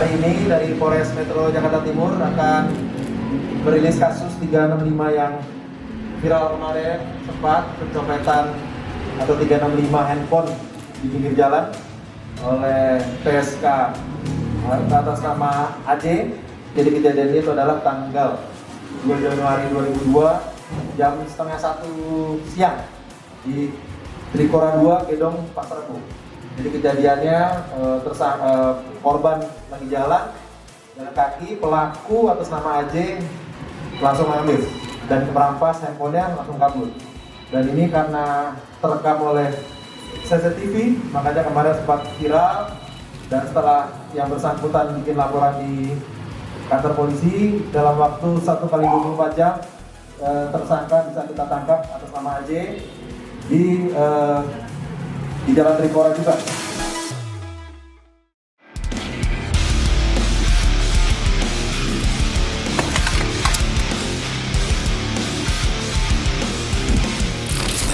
hari ini dari Polres Metro Jakarta Timur akan merilis kasus 365 yang viral kemarin, sempat pencopetan atau 365 handphone di pinggir jalan oleh PSK atas nama AJ. Jadi kejadian itu adalah tanggal 2 Januari 2002 jam setengah 1 siang di Trikora 2 Gedong Pasar Rebo. Jadi kejadiannya korban lagi jalan kaki, pelaku atas nama AJ langsung ambil dan merampas handphonenya langsung kabur. Dan ini karena terekam oleh CCTV, makanya kemarin sempat viral. Dan setelah yang bersangkutan bikin laporan di kantor polisi, dalam waktu 1 kali 24 jam tersangka bisa kita tangkap atas nama AJ di Jalan Trikora juga.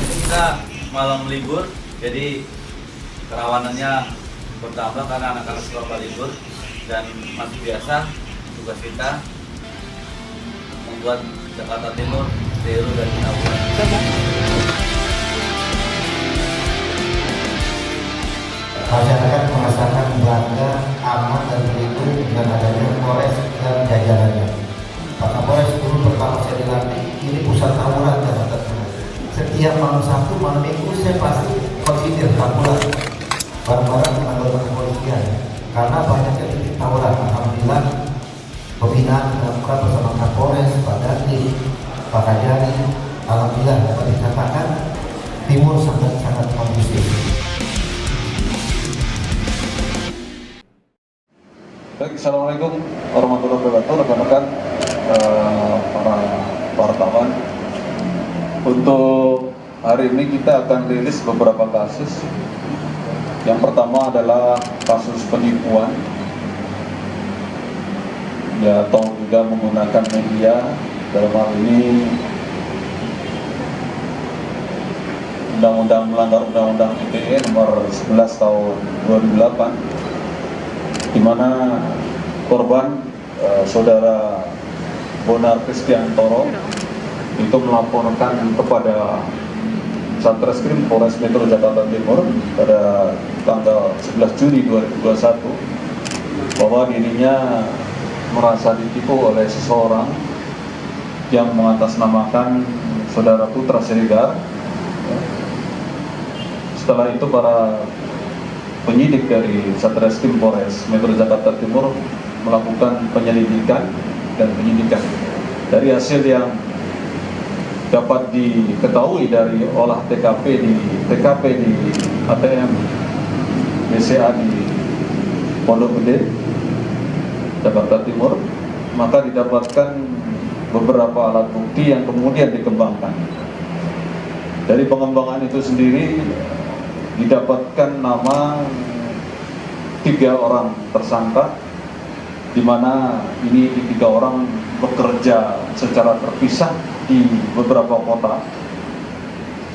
Kita malam libur, jadi kerawanannya bertambah karena anak-anak sekolah libur, dan masih biasa tugas kita membuat Jakarta Timur steril dan aman. Masyarakat merasakan bangga, aman dan terlindung dengan adanya Polres dan jajarannya. Pak Kapolres dulu pertama saya dilantik, ini pusat tawuran Jakarta Timur. Setiap malam Sabtu, malam Minggu saya pasti konsider tawuran bareng-bareng dengan anggota kepolisian karena banyaknya titik tawuran. Alhamdulillah pembinaan dilakukan bersama Kapolres, Pak Dandim, Pak Kajari. Alhamdulillah dapat dikatakan Timur sangat kondusif. Baik, Assalamualaikum warahmatullahi wabarakatuh, rekan-rekan para wartawan. Untuk hari ini kita akan rilis beberapa kasus. Yang pertama adalah kasus penipuan, ya, atau juga menggunakan media. Dalam hal ini melanggar Undang-Undang ITE nomor 11 tahun 2008, di mana korban saudara Bonar Kristiantoro itu melaporkan kepada Satreskrim Polres Metro Jakarta Timur pada tanggal 11 Juni 2021 bahwa dirinya merasa ditipu oleh seseorang yang mengatasnamakan saudara Putra Siregar. Setelah itu para penyidik dari Satreskrim Polres Metro Jakarta Timur melakukan penyelidikan dan penyidikan. Dari hasil yang dapat diketahui dari olah TKP di ATM BCA di Pondok Gede, Jakarta Timur, maka didapatkan beberapa alat bukti yang kemudian dikembangkan. Dari pengembangan itu sendiri didapatkan nama 3 orang tersangka, di mana ini 3 orang bekerja secara terpisah di beberapa kota.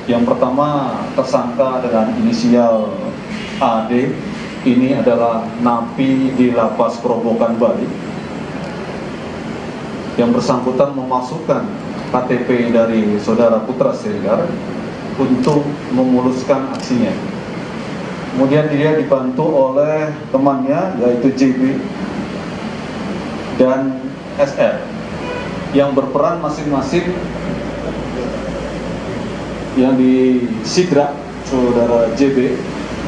Yang pertama tersangka dengan inisial AD, ini adalah napi di Lapas Kerobokan Bali. Yang bersangkutan memasukkan KTP dari saudara Putra Siregar untuk memuluskan aksinya. Kemudian dia dibantu oleh temannya yaitu JB dan SR yang berperan masing-masing. Yang di Sidra, saudara JB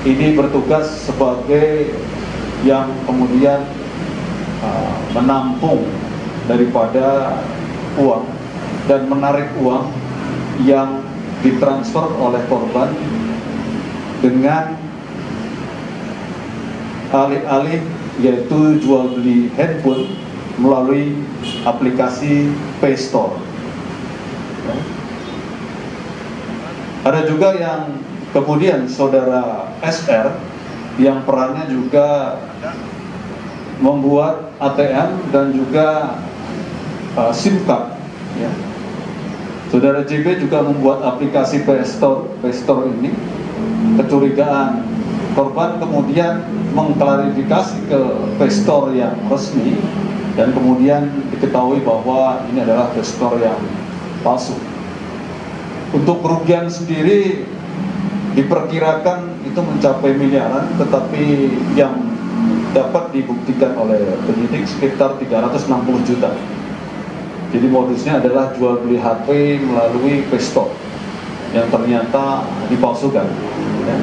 ini bertugas sebagai yang kemudian menampung daripada uang dan menarik uang yang ditransfer oleh korban dengan alih-alih yaitu jual beli handphone melalui aplikasi Play Store. Ada juga yang kemudian saudara SR yang perannya juga membuat ATM dan juga SIM card. Ya. Saudara JB juga membuat aplikasi Play Store ini. Kecurigaan korban kemudian mengklarifikasi ke investor yang resmi dan kemudian diketahui bahwa ini adalah investor yang palsu. Untuk kerugian sendiri diperkirakan itu mencapai miliaran, tetapi yang dapat dibuktikan oleh penyidik sekitar 360 juta. Jadi modusnya adalah jual beli HP melalui investor yang ternyata dipalsukan. Ya.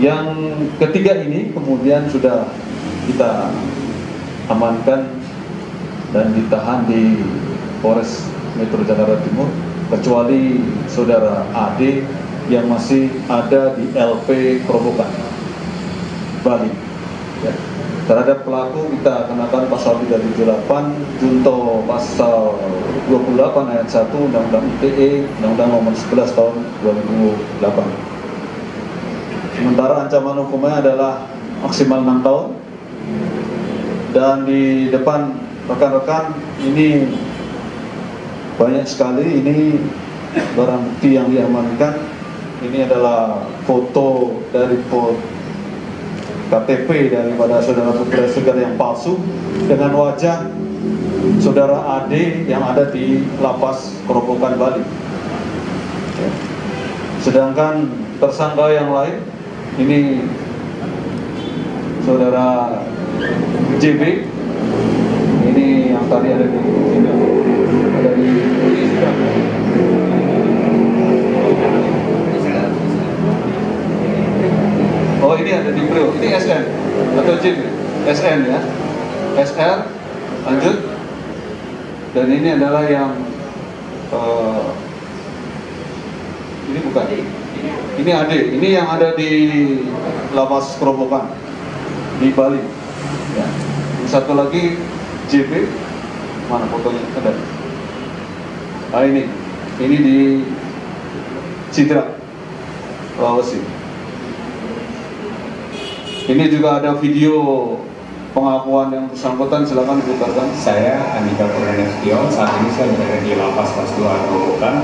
Yang ketiga ini kemudian sudah kita amankan dan ditahan di Polres Metro Jakarta Timur, kecuali saudara AD yang masih ada di LP Kerobokan, Bali. Ya. Terhadap pelaku kita kenakan pasal 378 junto pasal 28 ayat 1 Undang-Undang ITE, Undang-Undang Nomor 11 tahun 2008. Sementara ancaman hukumnya adalah maksimal 6 tahun. Dan di depan rekan-rekan ini banyak sekali ini barang bukti yang diamankan. Ini adalah foto dari KTP daripada saudara Putra Segar yang palsu dengan wajah saudara AD yang ada di Lapas Kerobokan, Bali. Sedangkan tersangka yang lain ini saudara JB, ini yang tadi ada di sini, ada di sidang. Oh, ini ada di Priok, ini SN atau JB? SN ya, SR, lanjut. Dan ini adalah yang ini bukan, ini AD, ini yang ada di Lapas Kerobokan di Bali. Ya. Satu lagi JB, mana fotonya ada? Ah, ini di Sidra, Sulawesi. Ini juga ada video pengakuan yang bersangkutan, silakan diputarkan. Saya Andika Purwanestio, saat ini saya berada di Lapas Kelas 2 Kerobokan.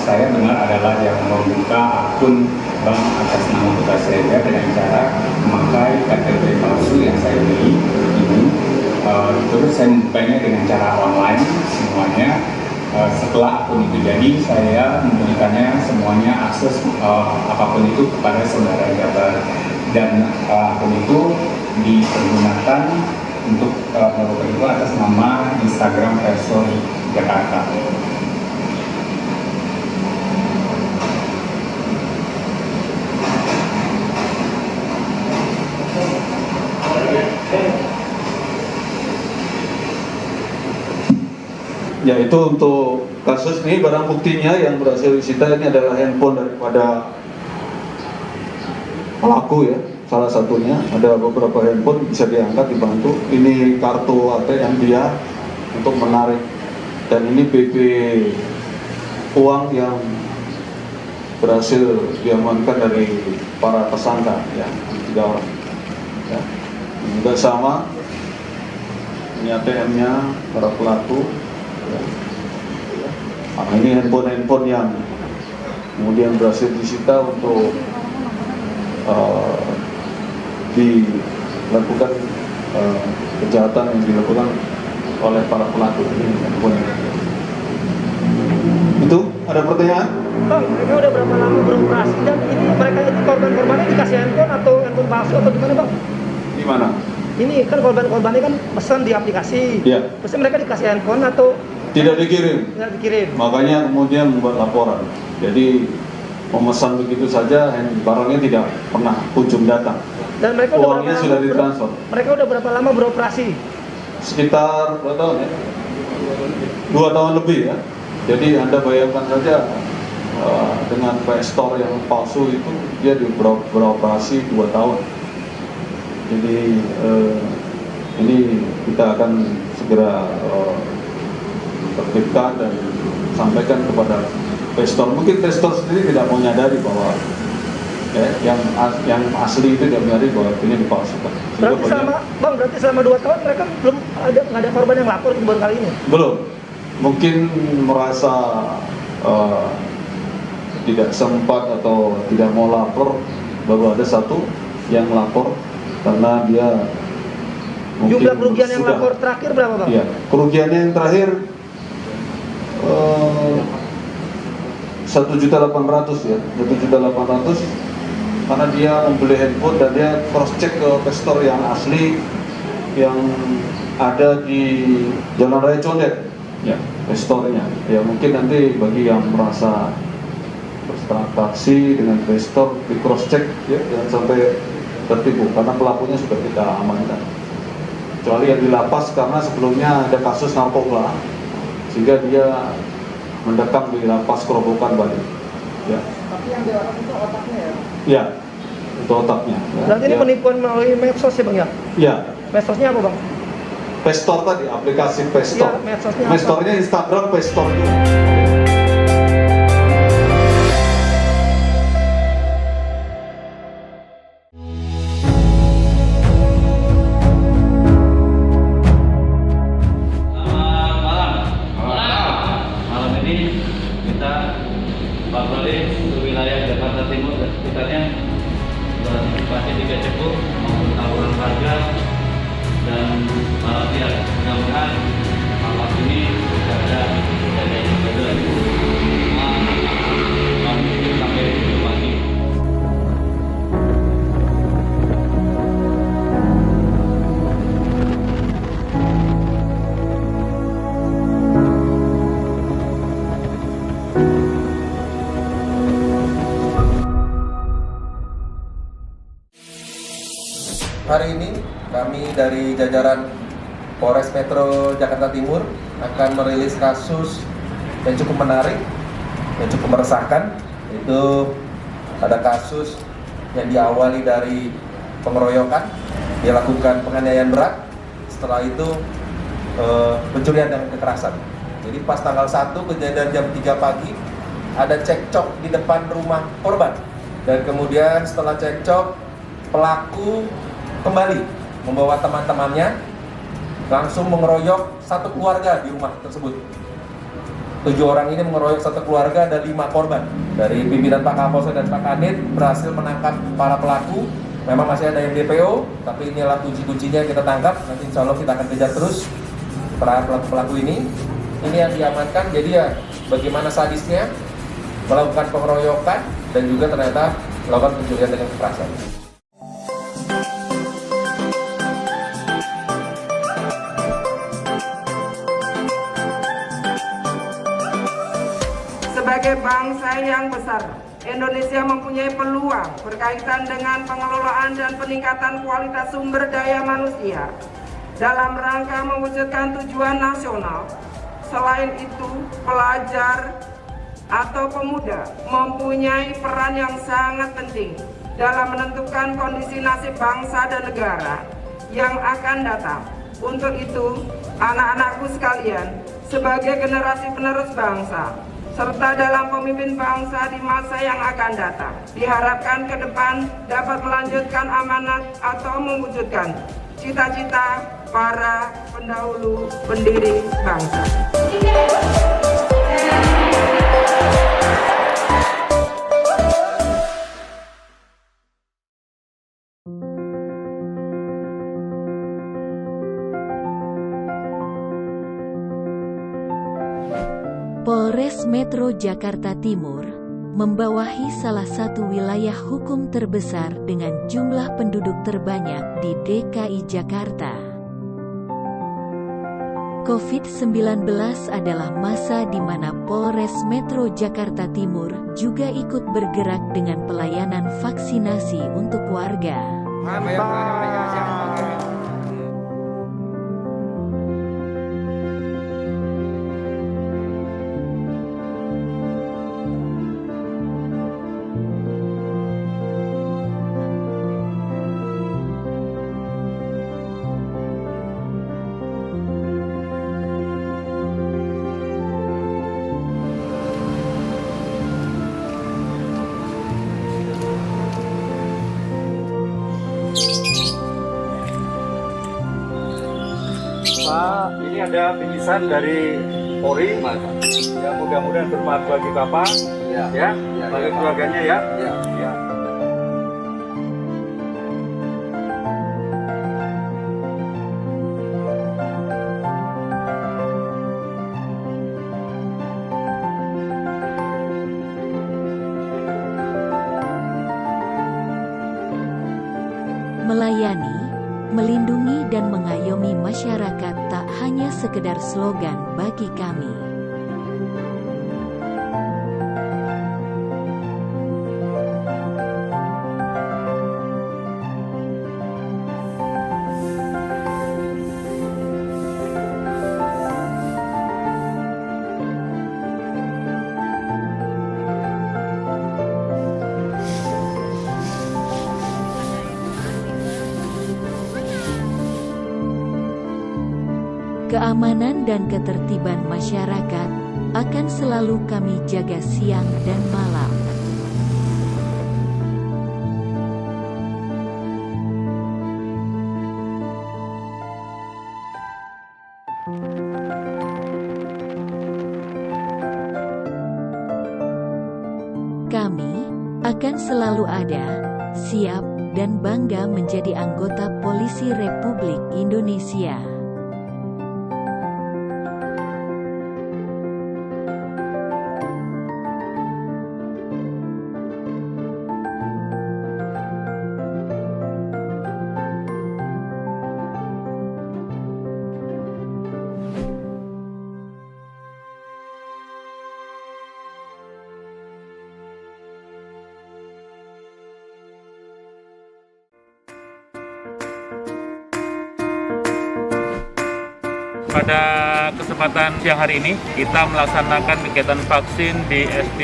Saya benar adalah yang membuka akun bank atas nama Putra Segar dengan cara memakai KTP palsu yang saya beli ini. Terus saya membukanya dengan cara online semuanya. Setelah akun itu jadi, saya memberikannya semuanya akses apapun itu kepada saudara Jabar, dan akun itu dipergunakan untuk melakukan itu atas nama Instagram Person Jakarta. Ya, itu untuk kasus ini. Barang buktinya yang berhasil disita ini adalah handphone daripada pelaku ya, salah satunya. Ada beberapa handphone bisa diangkat, dibantu. Ini kartu ATM dia untuk menarik, dan ini BB uang yang berhasil diamankan dari para tersangka ya, 3 orang ya. Juga sama, ini ATM-nya para pelaku ya. Nah, ini handphone yang kemudian berhasil disita untuk dilakukan kejahatan yang dilakukan oleh para pelaku ini. Itu ada pertanyaan? Bang, mereka udah berapa lama beroperasi, dan ini mereka itu korban-korbannya dikasih handphone atau handphone palsu atau gimana, Bang? Di mana? Ini kan korban-korbannya kan pesan di aplikasi. Iya. Terus mereka dikasih handphone atau Tidak dikirim. nggak dikirim? Makanya kemudian membuat laporan. Jadi memesan begitu saja, barangnya tidak pernah kunjung datang. Dan mereka Uangnya sudah ditransfer. Mereka udah berapa lama beroperasi? Sekitar 2 tahun ya, 2 tahun lebih ya. Jadi Anda bayangkan saja dengan store yang palsu itu dia beroperasi 2 tahun. Jadi ini kita akan segera tertibkan dan sampaikan kepada investor. Mungkin investor sendiri tidak menyadari bahwa yang asli itu tidak menyadari bahwa ini dipalsukan. Berarti selama 2 tahun mereka belum nggak ada korban yang lapor baru kali ini? Belum. Mungkin merasa tidak sempat atau tidak mau lapor baru ada satu yang lapor karena dia mungkin Jumlah kerugian yang sudah- lapor terakhir berapa Bang? Iya, kerugiannya yang terakhir 1.800.000 ya, 1.800.000 karena dia membeli handphone dan dia cross check ke pestor yang asli yang ada di Jalan Raya Condet, ya, pestornya. Ya mungkin nanti bagi yang merasa bertransaksi dengan pestor di cross check ya, jangan sampai tertipu karena pelakunya sudah kita amankan. Kecuali yang di lapas karena sebelumnya ada kasus narkoba sehingga dia mendekam di lapas Kerobokan Bali. Ya. Tapi yang di lapas itu otaknya ya? Ya, itu otaknya. Ya. Berarti ini Ya. penipuan melalui medsos ya Bang ya? Ya, Medsosnya apa Bang? Pestor tadi, aplikasi Pestor. Iya, medsosnya apa? Pestornya Instagram, Pestor itu. Malam ini kita patroli untuk wilayah Jakarta Timur dan sekitarnya berantisipasi tiga cepu maupun tawuran warga dan malam ini mudah-mudahan malam ini tidak ada kejadian yang berbeda lagi. Kami sampai pagi. Hari ini kami dari jajaran Polres Metro Jakarta Timur akan merilis kasus yang cukup menarik, yang cukup meresahkan. Itu ada kasus yang diawali dari pengeroyokan, dilakukan penganiayaan berat, setelah itu pencurian dan kekerasan. Jadi pas tanggal 1 kejadian jam 3 pagi ada cekcok di depan rumah korban, dan kemudian setelah cekcok pelaku kembali membawa teman-temannya langsung mengeroyok satu keluarga di rumah tersebut. 7 orang ini mengeroyok satu keluarga, ada 5 korban. Dari pimpinan Pak Kapolsek dan Pak Kanit berhasil menangkap para pelaku. Memang masih ada yang DPO, tapi inilah kunci-kuncinya kita tangkap. Nanti insya Allah kita akan kejar terus para pelaku-pelaku ini. Ini yang diamankan. Jadi ya bagaimana sadisnya melakukan pengeroyokan dan juga ternyata melakukan pencurian dengan kekerasan. Sebagai bangsa yang besar, Indonesia mempunyai peluang berkaitan dengan pengelolaan dan peningkatan kualitas sumber daya manusia dalam rangka mewujudkan tujuan nasional. Selain itu, pelajar atau pemuda mempunyai peran yang sangat penting dalam menentukan kondisi nasib bangsa dan negara yang akan datang. Untuk itu, anak-anakku sekalian, sebagai generasi penerus bangsa, serta dalam pemimpin bangsa di masa yang akan datang, diharapkan ke depan dapat melanjutkan amanat atau mewujudkan cita-cita para pendahulu pendiri bangsa. Polres Metro Jakarta Timur membawahi salah satu wilayah hukum terbesar dengan jumlah penduduk terbanyak di DKI Jakarta. COVID-19 adalah masa di mana Polres Metro Jakarta Timur juga ikut bergerak dengan pelayanan vaksinasi untuk warga. Pak, ini ada bingkisan dari Polri. Ya, mudah-mudahan bermanfaat bagi Bapak, ya, bagi keluarganya ya. Melayani, melindungi dan mengayomi masyarakat tak hanya sekedar slogan bagi kami. Keamanan dan ketertiban masyarakat akan selalu kami jaga siang dan malam. Kami akan selalu ada, siap, dan bangga menjadi anggota Polisi Republik Indonesia. Pada kesempatan siang hari ini, kita melaksanakan kegiatan vaksin di SD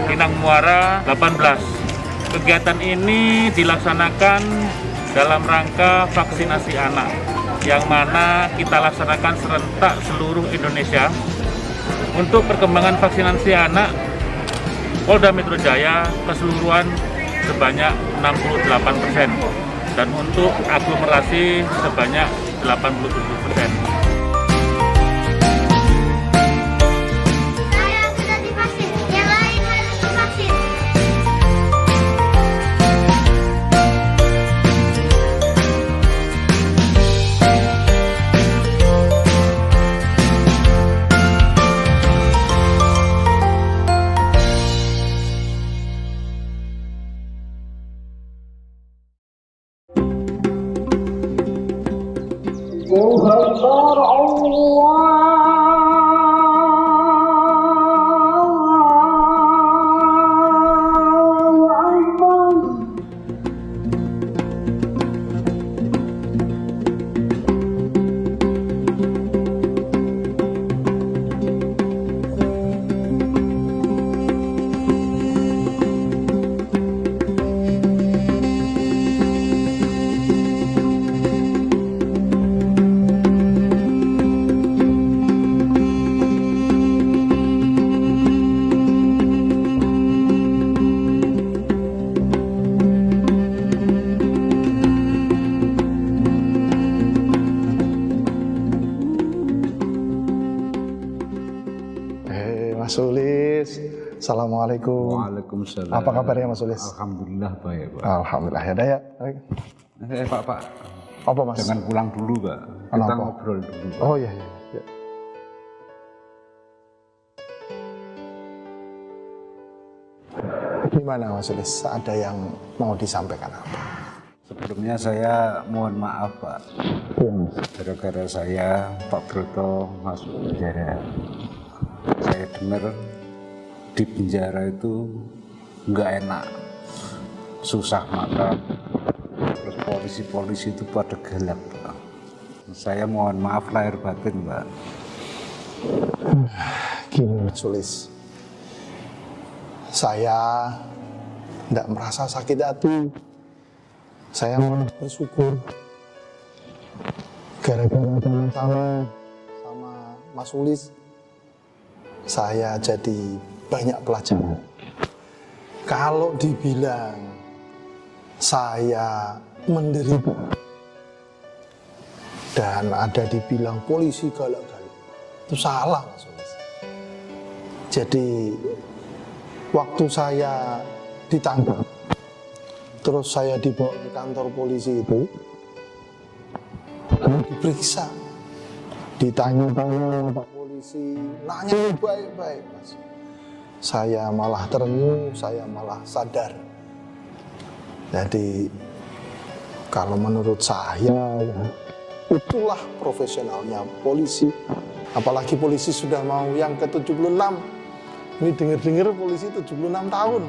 Pinang Muara 18. Kegiatan ini dilaksanakan dalam rangka vaksinasi anak, yang mana kita laksanakan serentak seluruh Indonesia. Untuk perkembangan vaksinasi anak, Polda Metro Jaya keseluruhan sebanyak 68%, dan untuk aglomerasi sebanyak 87%. Mas Sulis, Assalamualaikum. Waalaikumsalam. Apa kabarnya Mas Sulis? Alhamdulillah baik, Pak. Alhamdulillah ya, Daya. Pak. Apa Mas? Jangan pulang dulu, Pak. Kita ngobrol dulu, Pak. Oh iya. Gimana Mas Sulis? Ada yang mau disampaikan apa? Sebelumnya saya mohon maaf, Pak. Gara-gara saya, Pak Broto masuk penjara. Saya dengar di penjara itu nggak enak, susah makan, terus polisi-polisi itu pada galak, Pak. Saya mohon maaf lahir batin, Pak. Gini Mas Sulis, saya tidak merasa sakit hati. Saya malah bersyukur gara-gara ada masalah sama Mas Sulis, saya jadi banyak pelajaran. Kalau dibilang saya menderita dan ada dibilang polisi galak-galak, itu salah Mas Sulis. Jadi waktu saya ditangkap, terus saya dibawa ke kantor polisi itu, diperiksa, ditanya-tanya Pak polisi, nanya baik-baik Mas. Saya malah terenyuh, saya malah sadar. Jadi Kalau menurut saya, ya, itulah profesionalnya polisi. Apalagi polisi sudah mau yang ke-76. Ini dengar-dengar polisi 76 tahun.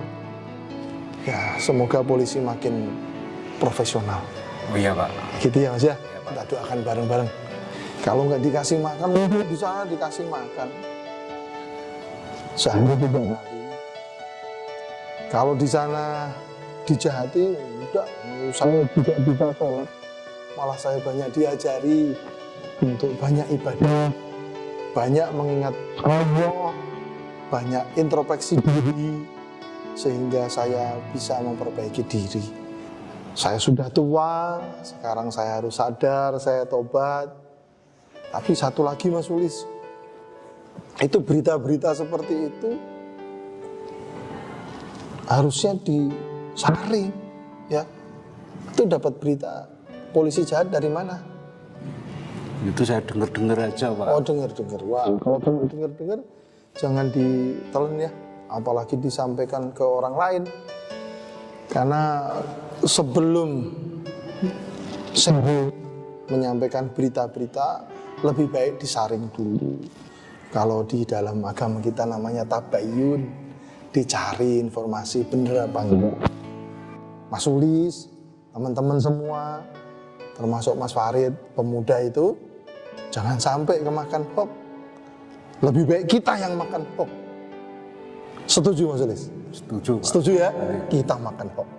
Ya, semoga polisi makin profesional. Oh iya Pak. Gitu ya Mas ya? Kita doakan bareng-bareng. Kalau nggak dikasih makan, di sana dikasih makan. Sehari 3 kali. Kalau di sana dijahati, enggak. Saya juga bisa sholat. Malah saya banyak diajari untuk banyak ibadah, banyak mengingat Allah, banyak introspeksi diri, sehingga saya bisa memperbaiki diri. Saya sudah tua, sekarang saya harus sadar, saya tobat. Tapi satu lagi Mas Ulis, itu berita-berita seperti itu harusnya disaring, ya. Itu dapat berita polisi jahat dari mana? Itu saya dengar-dengar aja Pak. Oh dengar-dengar, wah kalau dengar-dengar jangan ditelan ya, apalagi disampaikan ke orang lain. Karena sebelum saya menyampaikan berita-berita, lebih baik disaring dulu. Kalau di dalam agama kita namanya tabayun, dicari informasi bener apa enggak. Mas Ulis, teman-teman semua, termasuk Mas Farid, pemuda itu, jangan sampai kemakan hoax. Lebih baik kita yang makan hoax. Setuju Mas Ulis? Setuju Pak. Setuju ya? Kita makan hoax.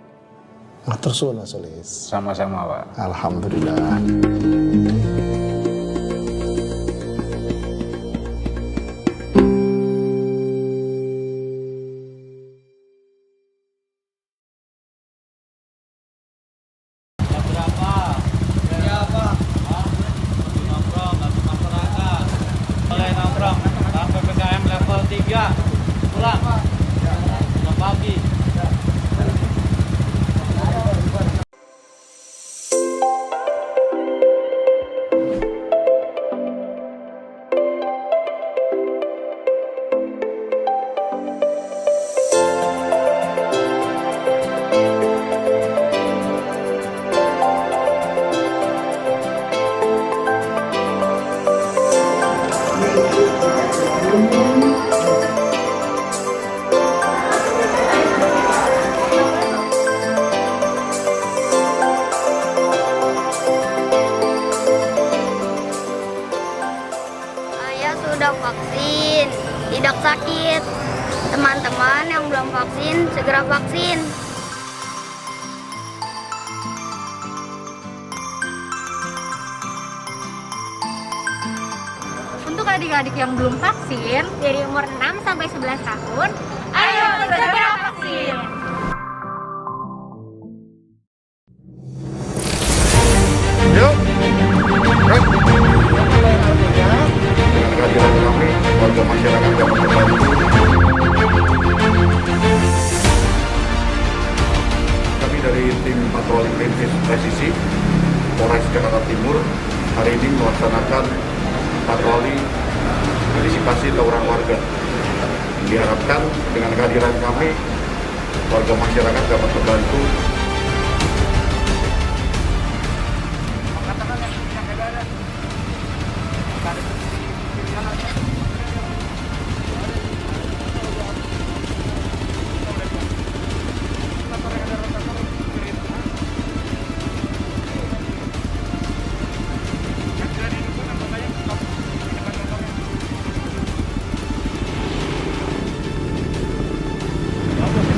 Matur suwun Mas Ulis. Sama-sama Pak. Alhamdulillah. Saya sudah vaksin, tidak sakit. Teman-teman yang belum vaksin, segera vaksin. Untuk adik-adik yang belum vaksin, dari umur 6 sampai 11 tahun, ayo segera vaksin. Yuk. Kehadiran kami, warga masyarakat yang membantu. Kami dari tim patroli presisi Polres Jakarta Timur hari ini melaksanakan patroli antisipasi tawuran warga. Diharapkan dengan kehadiran kami, warga masyarakat dapat membantu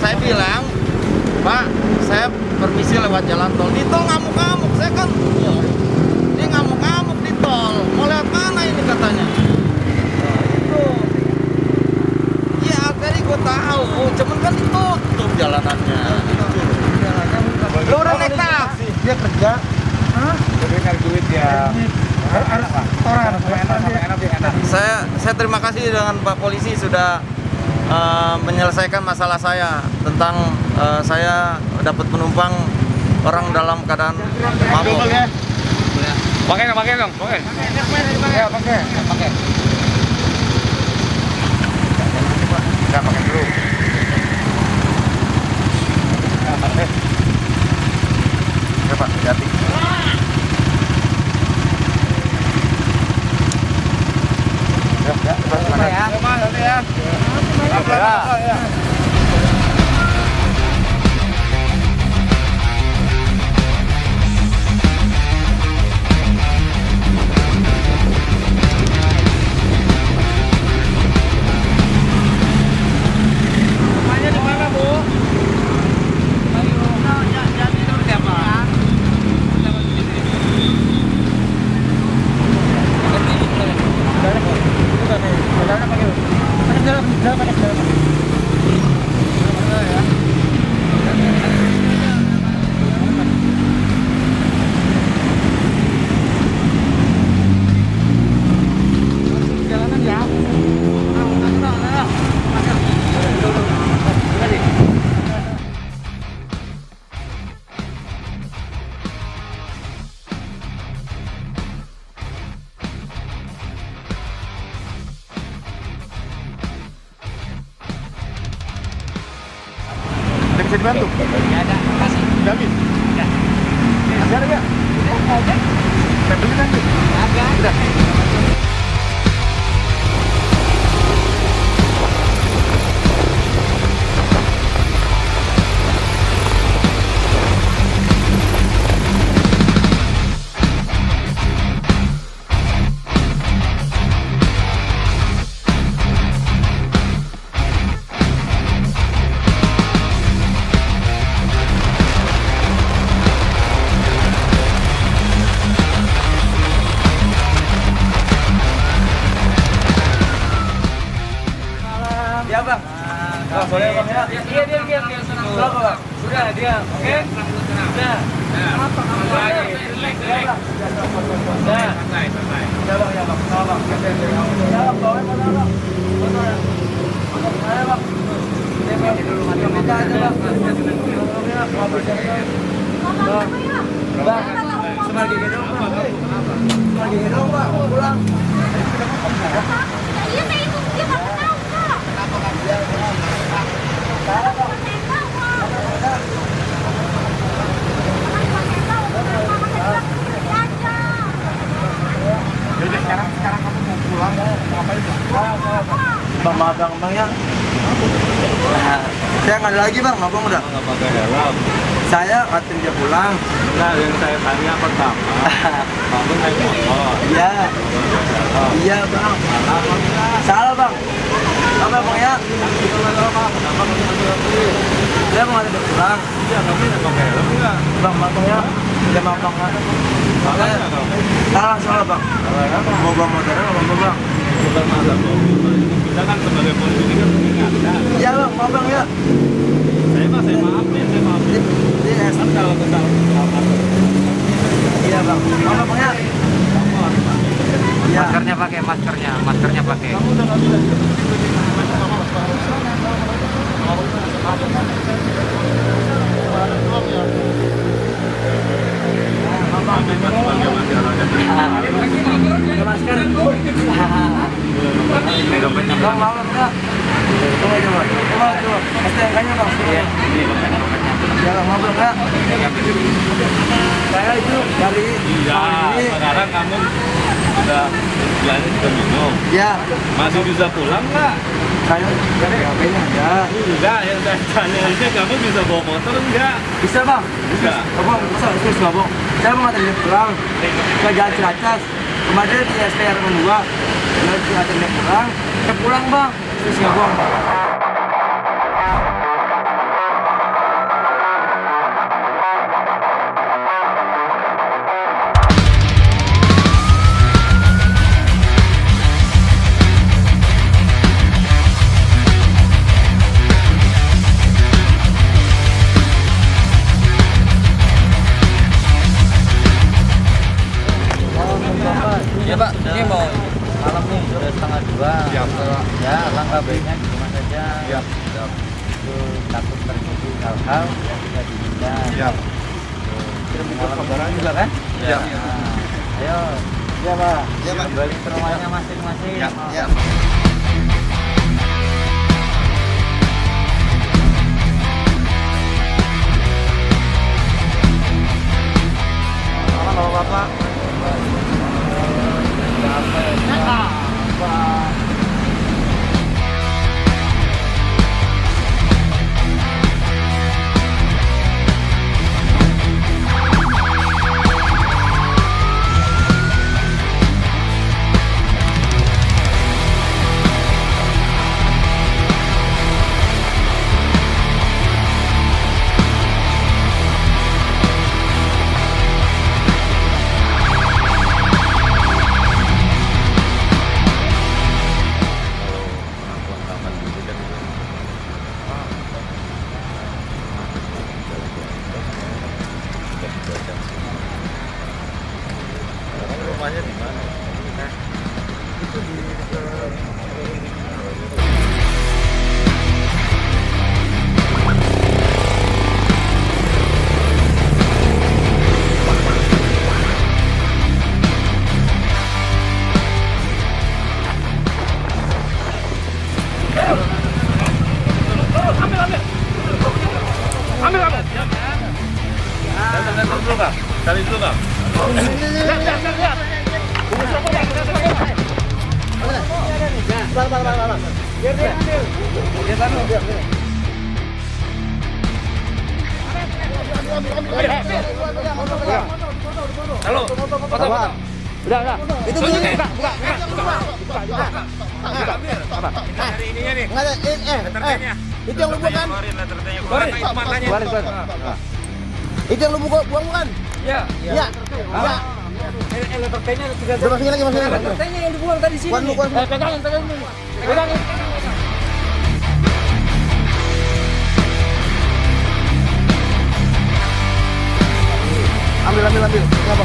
saya bilang, Pak, saya permisi lewat jalan tol. Di tol ngamuk-ngamuk, saya kan dia ngamuk-ngamuk di tol. Mau lewat mana ini katanya? Nah, itu. Ya, tadi gue tahu, cuman kan ditutup jalanannya. Lu udah naik taksi? Dia kerja. Hah? Jadi nyari duit ya. Saya terima kasih dengan Pak Polisi sudah menyelesaikan masalah saya tentang saya dapat penumpang orang dalam keadaan mabuk. Pakai dong, pakai. Ya, pakai. Ya, pakai dulu. Ya, Pak, hati-hati. dibantu? Ada, makasih. Jamin? Ya. Masih ada nggak? Udah, ada. Saya beli nanti. Agak. Udah. Ya bang. Bang, boleh bang ya? Iya dia. Berapa bang? Sudah dia. Oke. Sudah. Apa kamu lagi? Sudah. Sudah bang ya bang. Salah bang. Ya bang, bawa mana bang? Ayo bang. Minta aja bang. Bang, sebagai gedung bang. Sebagai gedung bang, pulang. Iya, saya itu dia nggak tahu kok. Jadi sekarang kamu mau pulang, mau ngapain? Bang, maaf bang ya. Saya nggak ada lagi bang, abang udah. Nggak pakai helm. Saya nganterin dia pulang. Nah, yang saya tanya pertama, kamu naik motor. Iya. Iya bang. Salah bang. Apa bang ya? Saya mau nganterin dia pulang. Iya, kamu nggak pakai helm nggak? Bang, maaf ya. Udah maaf bang. Salah bang. Mau bang motornya apa bang? Bukan masalah mobil. Kita kan sebagai polisi ini kan mengingatkan. Iya bang, maaf bang ya. Saya maafin. Iya. Kan kalau kita Iya bang. Maaf bang ya. Maskernya pakai. kamu udah nggak bisa. Masker. Bang, mau enggak? Coba. STNK-nya bang. Iya. Ya bang, mau enggak? Saya itu dari Iya, sekarang kamu sudah minum. Ya. Masih bisa pulang nggak? Saya dari HP-nya ada. Enggak, yang saya tanya ini kamu bisa bawa motor enggak? Bisa bang. Bisa. Bang, bisa nggak bang? Saya mau nganterin dia pulang ke Jalan Ciracas. Kemarin di SPR 2. Lalu nganterin dia pulang. Saya pulang bang. Terus nggak bang? Ya Pak, ini mau malam nih sudah 1:30. Siap. Ya, langkah baiknya di rumah saja. Siap. Itu takut terjadi hal-hal yang tidak diinginkan. Siap. Kirim kabaran juga kan? Siap. Nah, ayo. Ya Pak. Ya Pak. Balik ke rumahnya masing-masing. Ya. Halo Bapak. Rumahnya di mana? Itu di Halo, foto. Udah. Itu buka. Hari ininya nih. Enggak ada itu yang lu buang kan? Keluarin. Itu yang lu buang bukan? Iya. Letternya juga. Masukin lagi. Letternya yang dibuang tadi sini. Pegangin dulu. Pegangin. Ambil. Apa?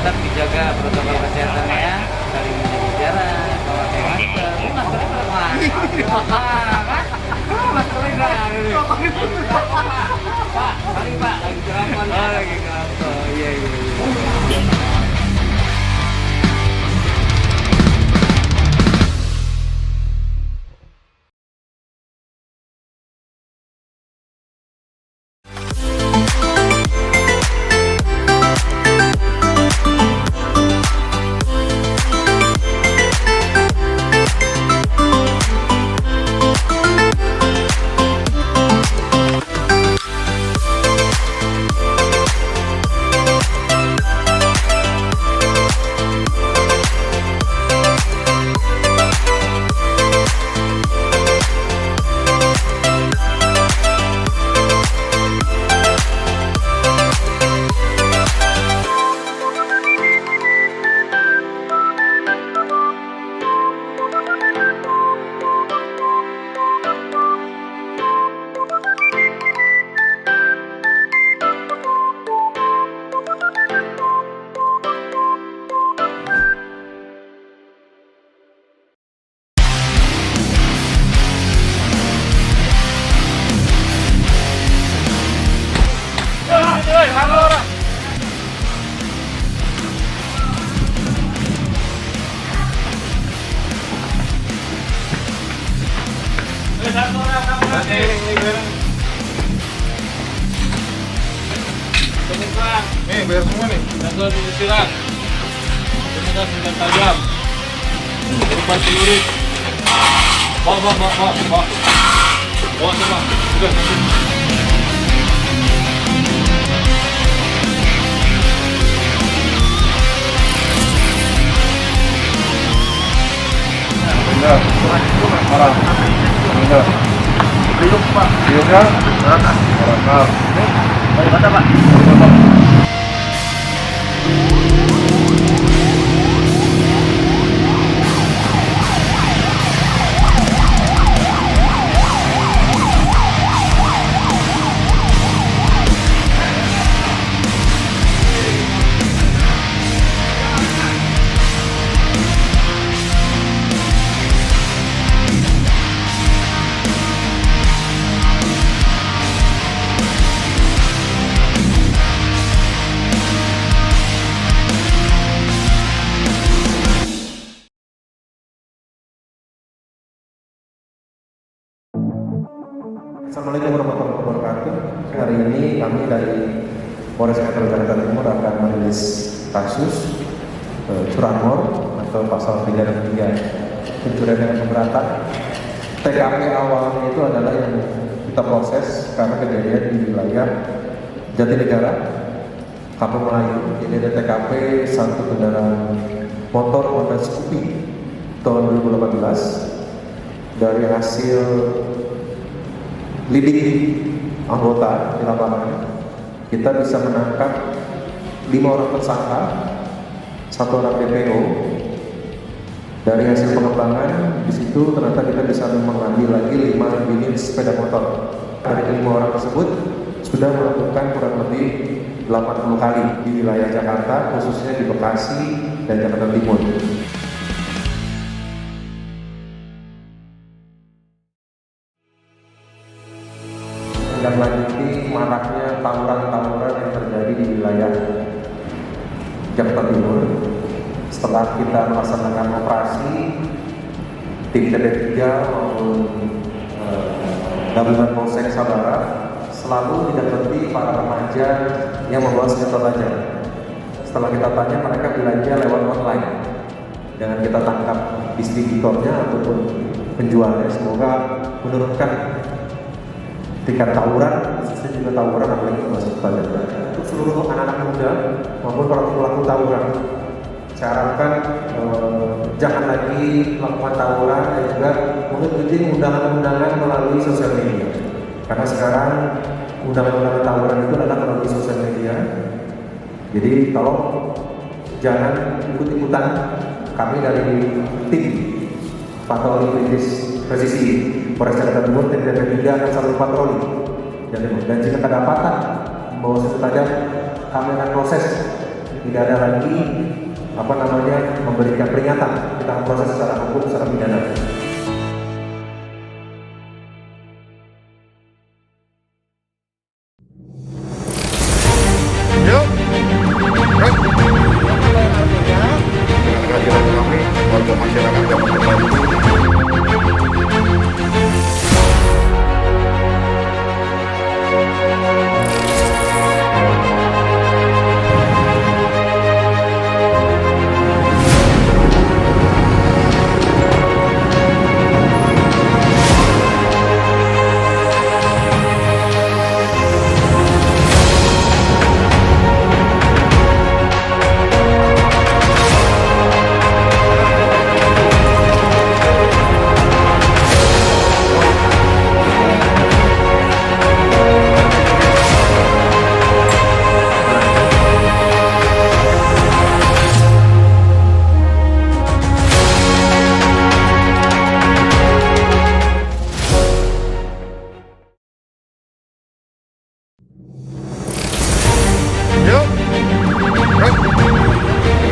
Tetap dijaga protokol kesehatannya, saling menjaga jarak, memakai masker. Ini maskernya pada mana? Maskernya Pak, lagi kerampoan. Oh, lagi kerampoan. Iya. Nih, bayar semua nih. Sensor penyisiran. Penyisiran senjata tajam. Berupa celurit. Bawa. Bawa semua. Sudah. Benar. Marah. Benar. Belum, Pak. Belum ya? Marah. Baik, mana, Pak? kasus curanmor atau pasal 363 pencurian dengan keberatan. TKP awalnya itu adalah yang kita proses karena kejadian di wilayah Jatinegara, Kampung Melayu. Jadi ada TKP satu kendaraan motor Honda Scoopy tahun 2018. Dari hasil lidik anggota di lapangan, kita bisa menangkap 5 orang tersangka, 1 orang DPO. Dari hasil pengembangan di situ ternyata kita bisa mengambil lagi 5 unit sepeda motor. Dari 5 orang tersebut sudah melakukan kurang lebih 80 kali di wilayah Jakarta, khususnya di Bekasi dan Jakarta Timur. Menindaklanjuti maraknya tawuran-tawuran yang terjadi di wilayah Jakarta Timur. Setelah kita melaksanakan operasi, tim TD3 maupun gabungan Polsek Sabara selalu didapati para remaja yang membawa senjata tajam. Setelah kita tanya, mereka belanja lewat online. Dengan kita tangkap distributornya ataupun penjualnya, semoga menurunkan tingkat tawuran, khususnya juga tawuran apalagi masuk tajam. Untuk seluruh anak-anak muda maupun pelaku tawuran, saya harapkan jangan lagi melakukan tawuran dan juga mengikuti undangan-undangan melalui sosial media. Karena sekarang undangan-undangan tawuran itu adalah melalui sosial media. Jadi tolong jangan ikut-ikutan. Kami dari tim patroli kritis presisi Polres Jakarta Timur, tim DP3 akan selalu patroli. Dan jika kedapatan membawa senjata tajam, kami akan proses. Tidak ada lagi memberikan peringatan. Kita akan proses secara hukum, secara pidana. Yuk, kehadiran kami, warga masyarakat yang membantu.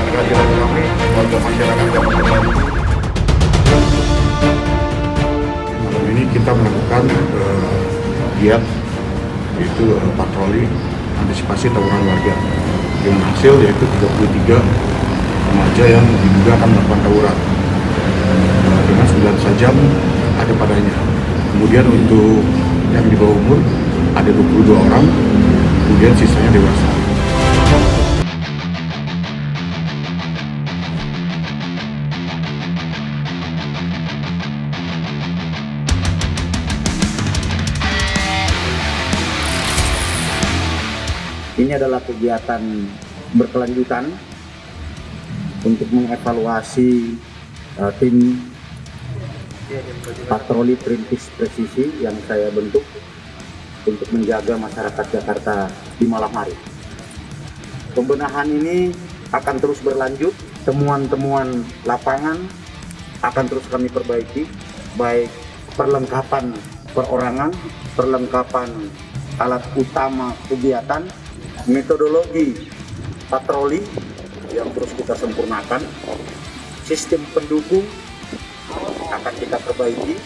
Kehadiran kami, warga masyarakat yang membantu. Malam ini kita melakukan giat, yaitu patroli antisipasi tawuran warga. Dengan hasil yaitu 33 remaja yang diduga akan melakukan tawuran dengan 9 sajam ada padanya. Kemudian untuk yang di bawah umur ada 22 orang, kemudian sisanya dewasa. Ini adalah kegiatan berkelanjutan untuk mengevaluasi tim patroli perintis presisi yang saya bentuk untuk menjaga masyarakat Jakarta di malam hari. Pembenahan ini akan terus berlanjut, temuan-temuan lapangan akan terus kami perbaiki, baik perlengkapan perorangan, perlengkapan alat utama kegiatan, metodologi patroli yang terus kita sempurnakan, sistem pendukung akan kita perbaiki,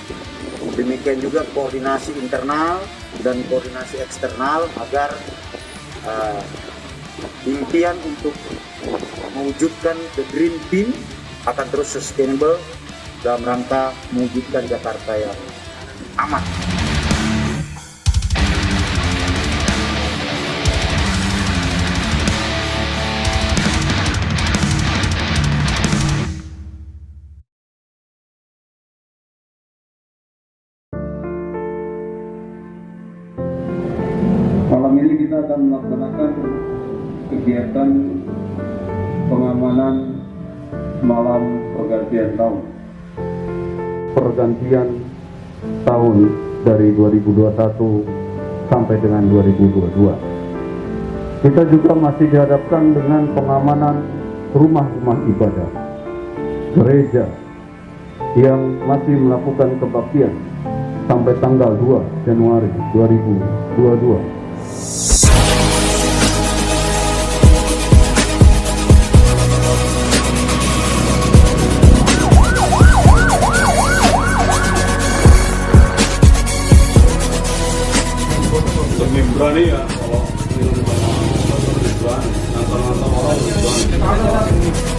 demikian juga koordinasi internal dan koordinasi eksternal agar impian untuk mewujudkan the Green Team akan terus sustainable dalam rangka mewujudkan Jakarta yang aman. kita akan melaksanakan kegiatan pengamanan malam pergantian tahun. Pergantian tahun dari 2021 sampai dengan 2022. Kita juga masih dihadapkan dengan pengamanan rumah-rumah ibadah, gereja yang masih melakukan kebaktian sampai tanggal 2 Januari 2022. Demi berani ya, kalau berani, nonton orang berani.